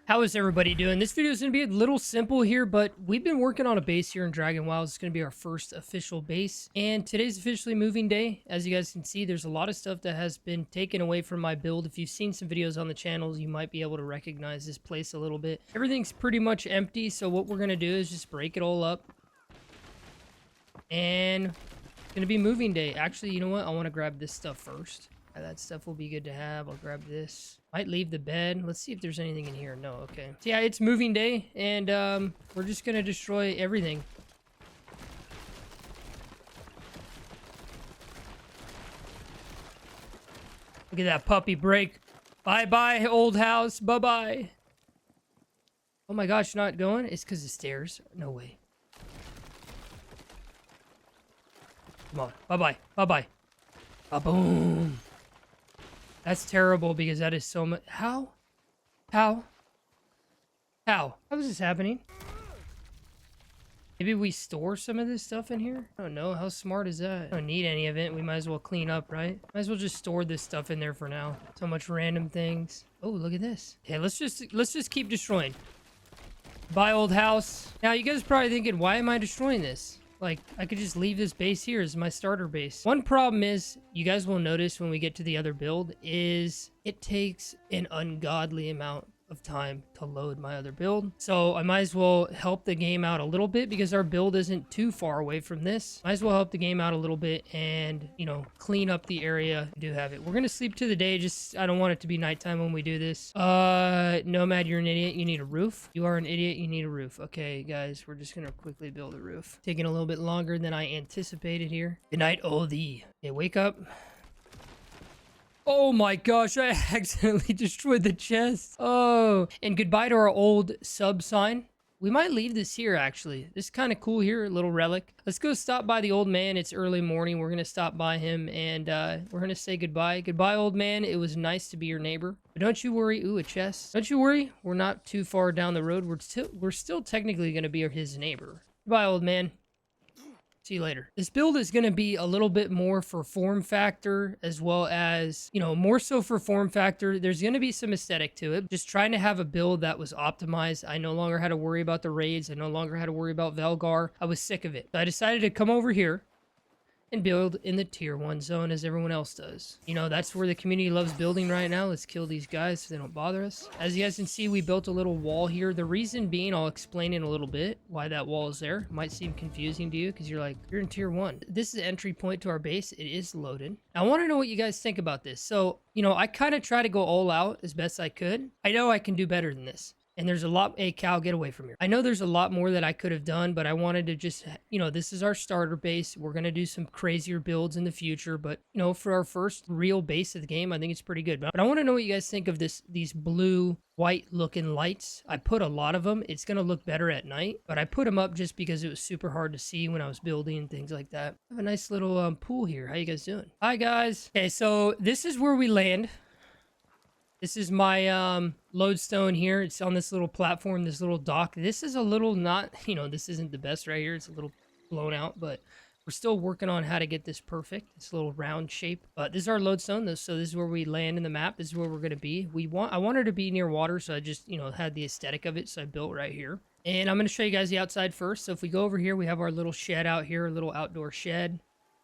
How is everybody doing? This video is going to be a little simple here, but we've been working on a base here in Dragon Wilds. It's going to be our first official base, and today's officially moving day. As you guys can see, there's a lot of stuff that has been taken away from my build. If you've seen some videos on the channel, you might be able to recognize this place a little bit. Everything's pretty much empty, so what we're going to do is just break it all up. And it's going to be moving day. Actually, you know what? I want to grab this stuff first. That stuff will be good to have. I'll grab this. Might leave the bed. Let's see if there's anything in here. No, okay. So yeah, it's moving day, and we're just gonna destroy everything. Look at that puppy break. Bye-bye, old house. Bye-bye. Oh my gosh, not going? It's because of stairs. No way. Come on. Bye-bye. Bye-bye. Ba-boom. That's terrible because that is so much. How is this happening? Maybe we store some of this stuff in here? I don't know. How smart is that? I don't need any of it. We might as well clean up, right? Might as well just store this stuff in there for now. So much random things. Oh, look at this. Okay, let's just keep destroying. Bye, old house. Now, you guys are probably thinking, why am I destroying this? Like, I could just leave this base here as my starter base. One problem is, you guys will notice when we get to the other build, is it takes an ungodly amount of time to load my other build. So I might as well help the game out a little bit because our build isn't too far away from this. Might as well help the game out a little bit and, you know, clean up the area. Do have it. We're gonna sleep to the day. Just, I don't want it to be nighttime when we do this. Nomad, you're an idiot. You need a roof. You are an idiot. You need a roof. Okay, guys, we're just gonna quickly build a roof. Taking a little bit longer than I anticipated here. Good night, oh thee. Okay, wake up. Oh my gosh, I accidentally destroyed the chest. Oh, and goodbye to our old sub sign. We might leave this here, actually. This is kind of cool here, a little relic. Let's go stop by the old man. It's early morning. We're going to stop by him, and we're going to say goodbye. Goodbye, old man. It was nice to be your neighbor. But don't you worry. Ooh, a chest. Don't you worry. We're not too far down the road. We're still technically going to be his neighbor. Goodbye, old man. See you later. This build is going to be a little bit more for form factor, as well as, you know, more so for form factor. There's going to be some aesthetic to it. Just trying to have a build that was optimized. I no longer had to worry about the raids. I no longer had to worry about Velgar. I was sick of it. So I decided to come over here and build in the tier 1 zone as everyone else does. You know, that's where the community loves building right now. Let's kill these guys so they don't bother us. As you guys can see, we built a little wall here. The reason being, I'll explain in a little bit why that wall is there. It might seem confusing to you because you're like, you're in tier 1. This is the entry point to our base. It is loaded. I want to know what you guys think about this. So, you know, I kind of try to go all out as best I could. I know I can do better than this. And there's a lot, hey, Cal, get away from here. I know there's a lot more that I could have done, but I wanted to just, you know, this is our starter base. We're going to do some crazier builds in the future, but, you know, for our first real base of the game, I think it's pretty good. But I want to know what you guys think of these blue, white looking lights. I put a lot of them. It's going to look better at night, but I put them up just because it was super hard to see when I was building and things like that. I have a nice little pool here. How you guys doing? Hi, guys. Okay, so this is where we land. This is my lodestone here. It's on this little platform, this little dock. This is a little not, you know, this isn't the best right here. It's a little blown out, but we're still working on how to get this perfect. This little round shape. But this is our lodestone. So this is where we land in the map. This is where we're going to be. I wanted to be near water, so I just, you know, had the aesthetic of it. So I built right here. And I'm going to show you guys the outside first. So if we go over here, we have our little shed out here, a little outdoor shed.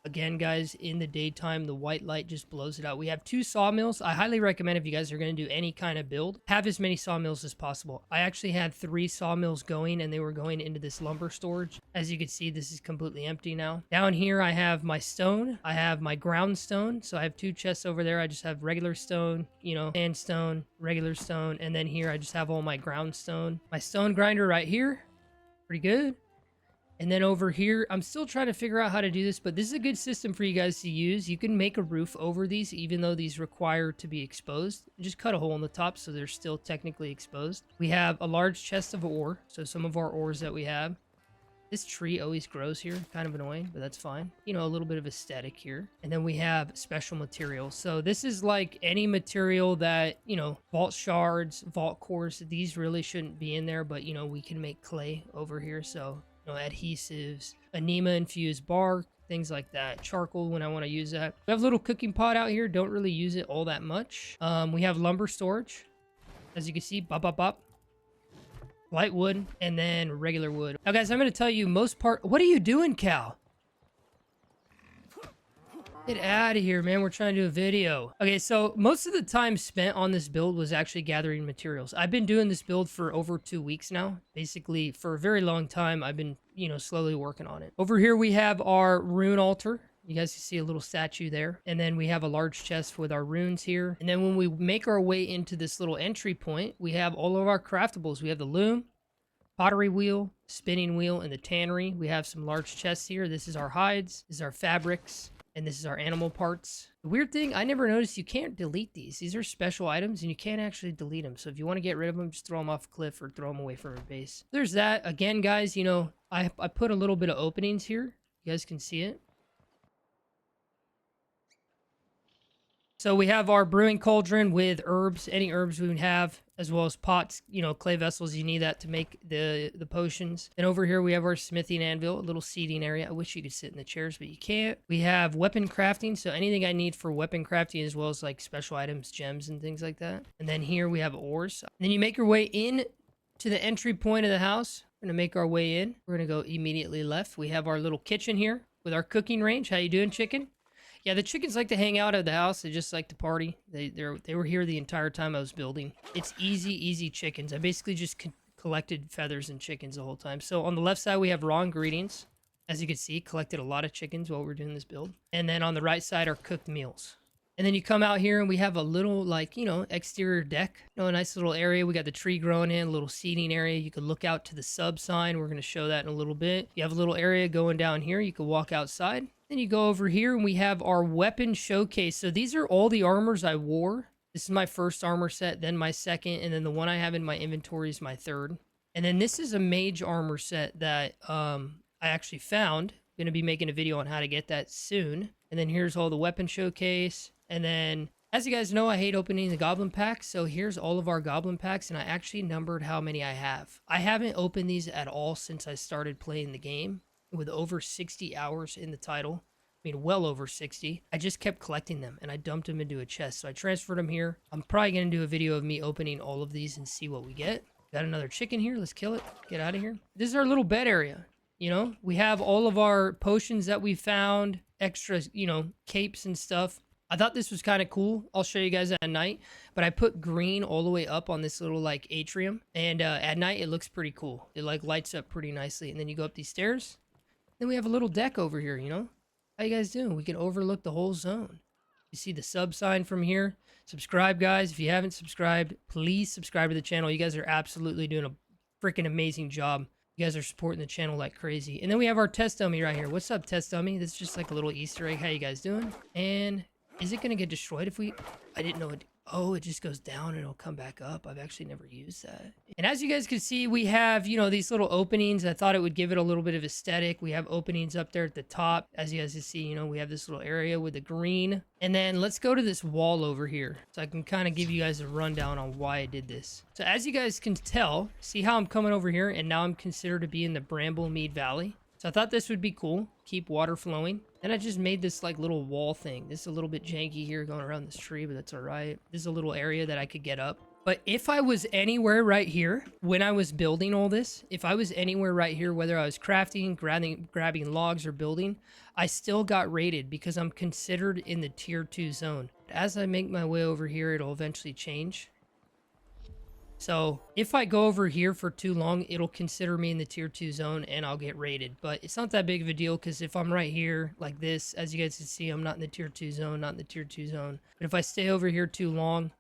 Again, guys, in the daytime, the white light just blows it out. We have 2 sawmills. I highly recommend if you guys are going to do any kind of build, have as many sawmills as possible. I actually had 3 sawmills going, and they were going into this lumber storage. As you can see, this is completely empty now. Down here, I have my stone. I have my ground stone. So I have 2 chests over there. I just have regular stone, you know, sandstone, regular stone. And then here, I just have all my ground stone. My stone grinder right here. Pretty good. And then over here, I'm still trying to figure out how to do this, but this is a good system for you guys to use. You can make a roof over these, even though these require to be exposed. Just cut a hole in the top so they're still technically exposed. We have a large chest of ore, so some of our ores that we have. This tree always grows here, kind of annoying, but that's fine. You know, a little bit of aesthetic here. And then we have special materials. So this is like any material that, you know, vault shards, vault cores, these really shouldn't be in there, but, you know, we can make clay over here, so... You know, adhesives, anema infused bark, things like that. Charcoal when I want to use that. We have a little cooking pot out here. Don't really use it all that much. We have lumber storage. As you can see, bop, bop, bop. white wood, and then regular wood. Now, guys, I'm going to tell you What are you doing, Cal? Get out of here, man. We're trying to do a video. Okay, so most of the time spent on this build was actually gathering materials. I've been doing this build for over 2 weeks now. Basically, for a very long time, I've been, slowly working on it. Over here, we have our rune altar. You guys can see a little statue there. And then we have a large chest with our runes here. And then when we make our way into this little entry point, we have all of our craftables. We have the loom, pottery wheel, spinning wheel, and the tannery. We have some large chests here. This is our hides. This is our fabrics. And this is our animal parts. The weird thing, I never noticed you can't delete these. These are special items and you can't actually delete them. So if you want to get rid of them, just throw them off a cliff or throw them away from your base. There's that. Again, guys, I put a little bit of openings here. You guys can see it. So we have our brewing cauldron with herbs, any herbs we would have, as well as pots, clay vessels. You need that to make the potions. And over here we have our smithing anvil, a little seating area. I wish you could sit in the chairs, but you can't. We have weapon crafting, so anything I need for weapon crafting, as well as like special items, gems, and things like that. And then here we have ores. And then you make your way in to the entry point of the house. We're gonna make our way in. We're gonna go immediately left. We have our little kitchen here with our cooking range. How you doing, chicken? Yeah, the chickens like to hang out at the house. They just like to party. They were here the entire time I was building. It's easy chickens. I basically just collected feathers and chickens the whole time. So on the left side, we have raw ingredients. As you can see, collected a lot of chickens while we were doing this build. And then on the right side are cooked meals. And then you come out here and we have a little, exterior deck. A nice little area. We got the tree growing in, a little seating area. You can look out to the sub sign. We're going to show that in a little bit. You have a little area going down here. You can walk outside. Then you go over here and we have our weapon showcase. So these are all the armors I wore. This is my first armor set, then my second, and then the one I have in my inventory is my third. And then this is a mage armor set that I actually found. I'm going to be making a video on how to get that soon. And then here's all the weapon showcase. And then, as you guys know, I hate opening the goblin packs. So here's all of our goblin packs, and I actually numbered how many I have. I haven't opened these at all since I started playing the game, with over 60 hours in the title. I mean, well over 60. I just kept collecting them, and I dumped them into a chest. So I transferred them here. I'm probably going to do a video of me opening all of these and see what we get. Got another chicken here. Let's kill it. Get out of here. This is our little bed area. We have all of our potions that we found, extra, capes and stuff. I thought this was kind of cool. I'll show you guys at night, but I put green all the way up on this little atrium, and at night it looks pretty cool. It lights up pretty nicely, and then you go up these stairs. Then we have a little deck over here, How you guys doing? We can overlook the whole zone. You see the sub sign from here. Subscribe, guys. If you haven't subscribed, please subscribe to the channel. You guys are absolutely doing a freaking amazing job. You guys are supporting the channel like crazy. And then we have our test dummy right here. What's up, test dummy? This is just like a little Easter egg. How you guys doing? And is it going to get destroyed if we... I didn't know it... Oh, it just goes down and it'll come back up. I've actually never used that. And as you guys can see, we have, these little openings. I thought it would give it a little bit of aesthetic. We have openings up there at the top. As you guys can see, we have this little area with the green. And then let's go to this wall over here, so I can kind of give you guys a rundown on why I did this. So as you guys can tell, see how I'm coming over here, and now I'm considered to be in the Bramblemead Valley. So I thought this would be cool. Keep water flowing. And I just made this little wall thing. This is a little bit janky here going around this tree, but that's all right. This is a little area that I could get up. But if I was anywhere right here, when I was building all this, if I was anywhere right here, whether I was crafting, grabbing logs, or building, I still got rated because I'm considered in the tier 2 zone. As I make my way over here, it'll eventually change. So if I go over here for too long, it'll consider me in the tier 2 zone and I'll get rated. But it's not that big of a deal because if I'm right here like this, as you guys can see, I'm not in the tier 2 zone, not in the tier 2 zone. But if I stay over here too long,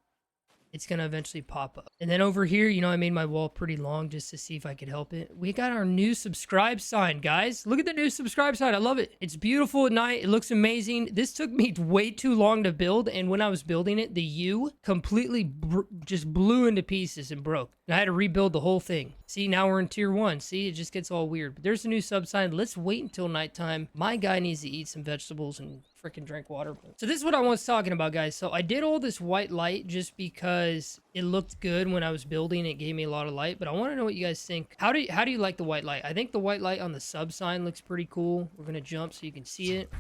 it's going to eventually pop up. And then over here, I made my wall pretty long just to see if I could help it. We got our new subscribe sign, guys. Look at the new subscribe sign. I love it. It's beautiful at night. It looks amazing. This took me way too long to build. And when I was building it, the U completely just blew into pieces and broke. And I had to rebuild the whole thing. See, now we're in tier 1. See, it just gets all weird. But there's a new sub sign. Let's wait until nighttime. My guy needs to eat some vegetables and freaking drink water. So this is what I was talking about, guys. So I did all this white light just because it looked good when I was building. It gave me a lot of light, but I want to know what you guys think. How do you like the white light? I think the white light on the sub sign looks pretty cool. We're gonna jump so you can see it.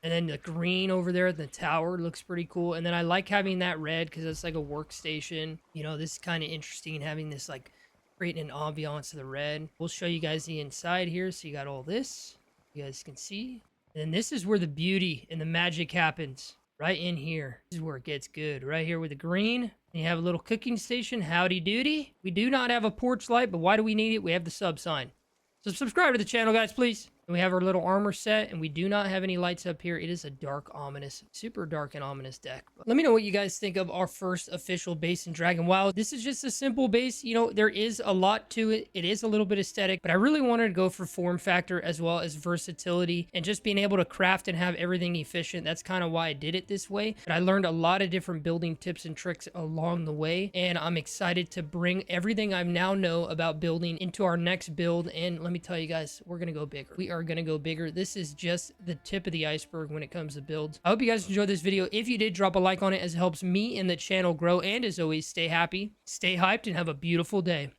And then the green over there at the tower looks pretty cool. And then I like having that red because it's like a workstation. This is kind of interesting, having this creating an ambiance of the red. We'll show you guys the inside here. So you got all this, you guys can see. And this is where the beauty and the magic happens. Right in here. This is where it gets good. Right here with the green. And you have a little cooking station. Howdy doody. We do not have a porch light, but why do we need it? We have the sub sign. So subscribe to the channel, guys, please. And we have our little armor set, and we do not have any lights up here. It is a dark, ominous, super dark and ominous deck. But let me know what you guys think of our first official base in Dragon Wild. This is just a simple base. You know, there is a lot to it. It is a little bit aesthetic, but I really wanted to go for form factor as well as versatility and just being able to craft and have everything efficient. That's kind of why I did it this way. But I learned a lot of different building tips and tricks along the way, and I'm excited to bring everything I now know about building into our next build. And let me tell you guys, we're going to go bigger. We are going to go bigger. This is just the tip of the iceberg when it comes to builds. I hope you guys enjoyed this video. If you did, drop a like on it as it helps me and the channel grow. And as always, stay happy, stay hyped, and have a beautiful day.